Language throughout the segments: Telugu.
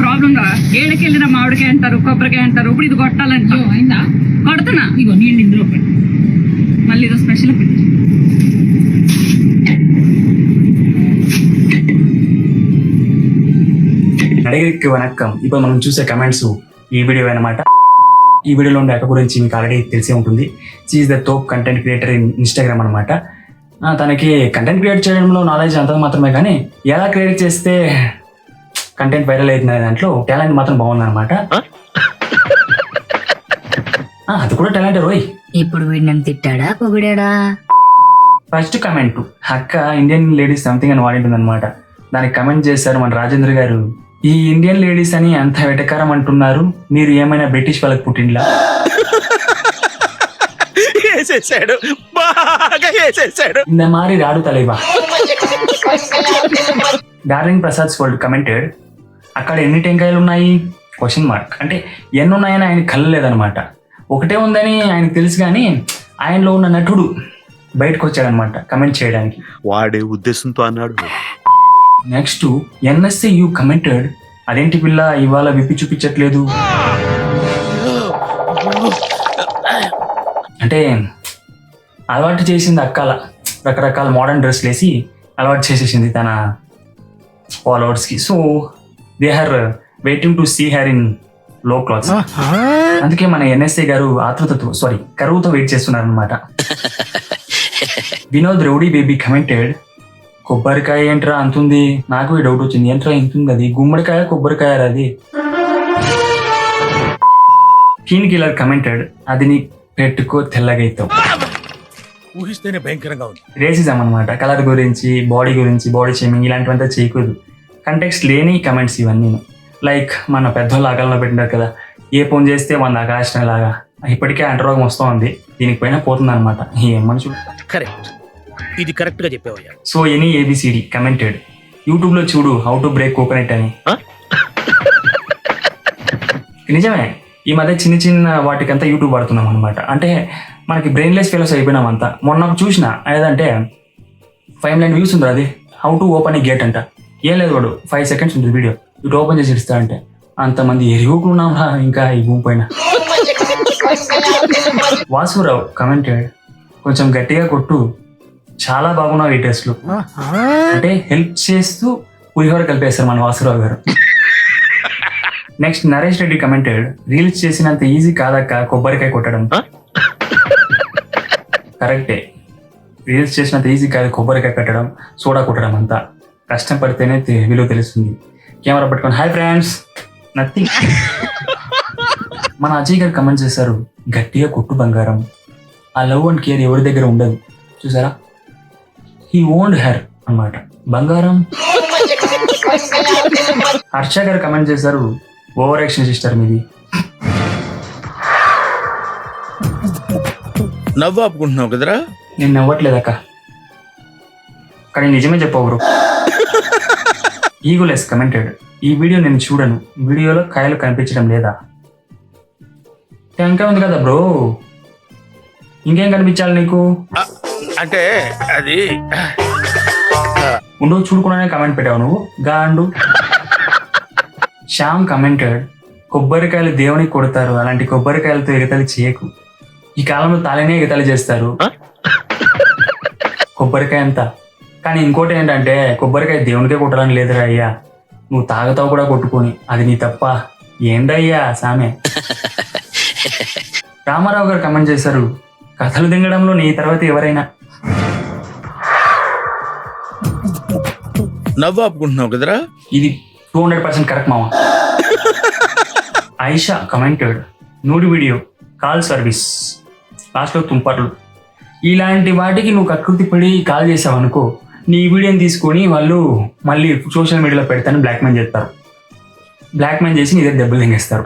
ప్రాబ్లం రా. ఏళ్ళకెళ్ళిన మామిడికాయ అంటారు, కొబ్బరికాయ అంటారు. ఇప్పుడు ఇది కొట్టాలంటే అయిందా? కొడుతున్నా. ఇగో నీళ్ళు ఇందులో పెట్టు. మళ్ళీ ఇదో స్పెషల్ పెట్టు. నడిగరికి వనక్కం. ఇప్పుడు మనం చూసే కమెంట్స్ ఈ వీడియో అనమాట. ఈ వీడియోలో ఉండే అక్క గురించి మీకు ఆల్రెడీ తెలిసే ఉంటుంది. She's the top content creator in Instagram అనమాట. తనకి కంటెంట్ క్రియేట్ చేయడంలో నాలెడ్జ్ అంత మాత్రమే, కానీ ఎలా క్రియేట్ చేస్తే కంటెంట్ వైరల్ అవుతుంది అనే దాంట్లో టాలెంట్ మాత్రం బాగుంది అనమాట. అది కూడా టాలెంట్ రోయ్. ఇప్పుడు వీడిని తిట్టాడా పొగిడాడా? ఫస్ట్ కమెంట్, అక్క ఇండియన్ లేడీస్ సంథింగ్ అని వాడింటుంది అనమాట. దానికి కమెంట్ చేశారు మన రాజేంద్ర గారు, ఈ ఇండియన్ లేడీస్ అని అంత వెటకారం అంటున్నారు, మీరు ఏమైనా బ్రిటిష్ వాళ్ళకి పుట్టిండ్లా? இந்த மாதிரி రాడు తలేవా. డార్లింగ్ ప్రసాద్ వరల్డ్ కమెంటెడ్, అక్కడ ఎన్ని టెంకాయలు ఉన్నాయి క్వశ్చన్ మార్క్. అంటే ఎన్ని ఉన్నాయని ఆయన కలలేదనమాట. ఒకటే ఉందని ఆయనకు తెలుసు, కానీ ఆయనలో ఉన్న నటుడు బయటకు వచ్చాడనమాట కమెంట్ చేయడానికి. వాడే ఉద్దేశంతో అన్నాడు. నెక్స్ట్ ఎన్ఎస్ఏ యూ కమెంటెడ్, అదేంటి పిల్ల ఇవాళ విప్పి చూపించట్లేదు అంటే అలవాటు చేసింది అక్కల రకరకాల మోడర్న్ డ్రెస్లు వేసి అలవాటు చేసేసింది తన ఫాలోవర్స్కి. So they are waiting to see her in low clothes. అందుకే మన ఎన్ఎస్ఏ గారు కరువుతో వెయిట్ చేస్తున్నారు అనమాట. వినోద్ రౌడీ బేబీ కమెంటెడ్, కొబ్బరికాయ ఏంట్రా అంతుంది, నాకు ఈ డౌట్ వచ్చింది, ఏంట్రా ఇంతుంది అది గుమ్మడికాయ కొబ్బరికాయ అది. కీన్ కిల్లర్ కమెంటెడ్, అది నీ పెట్టుకో తెల్లగైతావు. ఊహిస్తేనే భయంకరంగా ఉంది. రేసిజం అనమాట. కలర్ గురించి, బాడీ షేమింగ్ ఇలాంటివంతా చేయకూడదు. కంటెక్స్ట్ లేని కమెంట్స్ ఇవన్నీ. లైక్ మన పెద్దోళ్ళు ఆకలిలో పెట్టినారు కదా, ఏ ఫోన్ చేస్తే మన ఆకాశం లాగా. ఇప్పటికే అంటరోగం వస్తూ ఉంది, దీనికి పైన పోతుంది అనమాట. ఏం మనుషులు. కరెక్ట్, ఇది కరెక్ట్ గా చెప్పావయ్యా. So any ABCD commented, YouTube లో చూడు హౌ టు బ్రేక్ కోకోనట్ అని. నిజమే, ఈ మధ్య చిన్న చిన్న వాటికంతా యూట్యూబ్ వాడుతున్నాం అనమాట. అంటే మనకి బ్రెయిన్లెస్ ఫెలోస్ అయిపోయినాం అంతా. మొన్న చూసిన ఏదంటే 5 million వ్యూస్ ఉంది, అది how to open A gate అంట. ఏం లేదు, వాడు 5 seconds ఉంటుంది వీడియో, ఇటు ఓపెన్ చేసి ఇస్తా అంటే. అంతమంది ఎరుగుకున్నాం ఇంకా ఈ భూమి పైన. వాసురావు కమెంటెడ్, కొంచెం గట్టిగా కొట్టు, చాలా బాగున్నావు ఈ టెస్ట్లు. అంటే హెల్ప్ చేస్తూ పులిహోర కలిపేస్తారు మన వాసురావు గారు. Next Naresh Reddy commented, reels చేసినంత ఈజీ కాదక్క కొబ్బరికాయ కొట్టడం. కరెక్టే, రీల్స్ చేసినంత ఈజీ కాదు కొబ్బరికాయ కట్టడం, సోడా కొట్టడం. అంతా కష్టం పడితేనే విలువ తెలుస్తుంది. కెమెరా పట్టుకొని హాయ్ ఫ్రెండ్స్ నథింగ్. మన అజయ్ గారు కమెంట్ చేశారు, గట్టిగా కొట్టు బంగారం, ఆ లవ్ అండ్ కేర్ ఎవరి దగ్గర ఉండదు చూసారా. హీ ఓన్డ్ హెర్ అన్నమాట బంగారం. హర్ష గారు కమెంట్ చేశారు, ఓవర్ యాక్షన్ సిస్టర్ మీది. నవ్వు ఆపుకుంటున్నావు కదరా? నేను నవ్వట్లేదక్క, కానీ నిజమే చెప్పవు బ్రో. ఈగోలెస్ కమెంటెడ్, ఈ వీడియో నేను చూడను, వీడియోలో కాయలు కనిపించడం లేదా? టెంకాయ ఉంది కదా బ్రో, ఇంకేం కనిపించాలి నీకు? అంటే అది ఉండు చూడుకున్నానే కమెంట్ పెట్టావు నువ్వు గాండు. శ్యామ్ కమెంటెడ్, కొబ్బరికాయలు దేవునికి కొడతారు, అలాంటి కొబ్బరికాయలతో ఎగతాళి చేయకు. ఈ కాలంలో తాళినే ఎగతాళి చేస్తారు కొబ్బరికాయ అంతా. కానీ ఇంకోటి ఏంటంటే కొబ్బరికాయ దేవునికే కొట్టాలని లేదురా అయ్యా, నువ్వు తాగుతావు కూడా కొట్టుకొని, అది నీ తప్ప. ఏందయ్యా సామె. రామారావు గారు కమెంట్ చేశారు, కథలు దింగడంలో నీ తర్వాత ఎవరైనా. నవ్వు ఆపుకుంటున్నావు కదరా? ఇది 200% కరెక్ట్ మామ. Aisha commented, nude video call service, లాస్ట్లో తుంపర్లు. ఇలాంటి వాటికి నువ్వు కకృతి పడి కాల్ చేసావు అనుకో, నీ వీడియోని తీసుకొని వాళ్ళు మళ్ళీ సోషల్ మీడియాలో పెడతాను బ్లాక్మెయిల్ చేస్తారు. బ్లాక్మెయిల్ చేసి నీ దగ్గర దెబ్బలు తింగేస్తారు.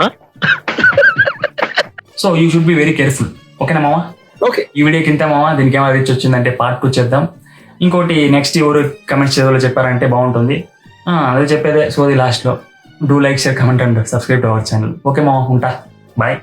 So you should be very careful. ఓకేనా మామ? ఓకే. ఈ వీడియోకి ఇంత మామ. దీనికి ఏమైనా రీచ్ వచ్చిందంటే part 2 చేద్దాం. ఇంకోటి నెక్స్ట్ ఎవరు కమెంట్స్ చదవాలో చెప్పారంటే బాగుంటుంది. అదే చెప్పేదే సోది లాస్ట్లో. Do like, share, comment and subscribe to our channel. Okay మామ, ఉంటా, బాయ్.